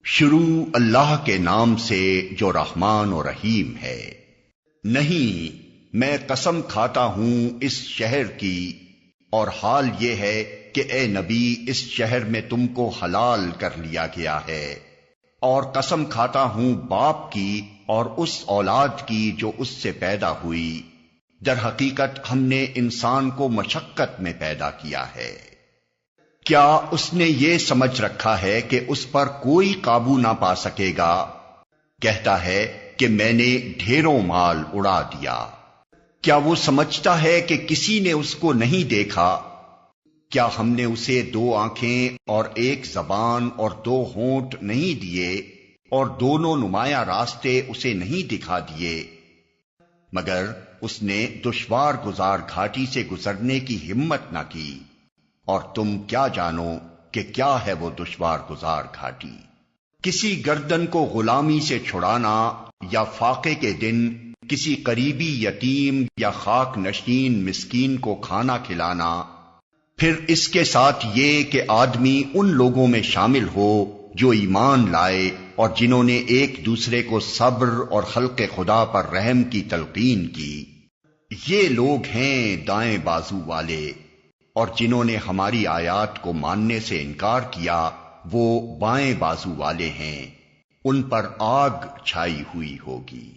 شروع اللہ کے نام سے جو رحمان و رحیم ہے۔ نہیں، میں قسم کھاتا ہوں اس شہر کی، اور حال یہ ہے کہ اے نبی اس شہر میں تم کو حلال کر لیا گیا ہے، اور قسم کھاتا ہوں باپ کی اور اس اولاد کی جو اس سے پیدا ہوئی، در حقیقت ہم نے انسان کو مشقت میں پیدا کیا ہے۔ کیا اس نے یہ سمجھ رکھا ہے کہ اس پر کوئی قابو نہ پا سکے گا؟ کہتا ہے کہ میں نے ڈھیروں مال اڑا دیا۔ کیا وہ سمجھتا ہے کہ کسی نے اس کو نہیں دیکھا؟ کیا ہم نے اسے 2 آنکھیں اور 1 زبان اور 2 ہونٹ نہیں دیے، اور دونوں نمایاں راستے اسے نہیں دکھا دیے؟ مگر اس نے دشوار گزار گھاٹی سے گزرنے کی ہمت نہ کی، اور تم کیا جانو کہ کیا ہے وہ دشوار گزار گھاٹی۔ کسی گردن کو غلامی سے چھڑانا، یا فاقے کے دن کسی قریبی یتیم یا خاک نشین مسکین کو کھانا کھلانا، پھر اس کے ساتھ یہ کہ آدمی ان لوگوں میں شامل ہو جو ایمان لائے اور جنہوں نے ایک دوسرے کو صبر اور خلق خدا پر رحم کی تلقین کی۔ یہ لوگ ہیں دائیں بازو والے، اور جنہوں نے ہماری آیات کو ماننے سے انکار کیا وہ بائیں بازو والے ہیں، ان پر آگ چھائی ہوئی ہوگی۔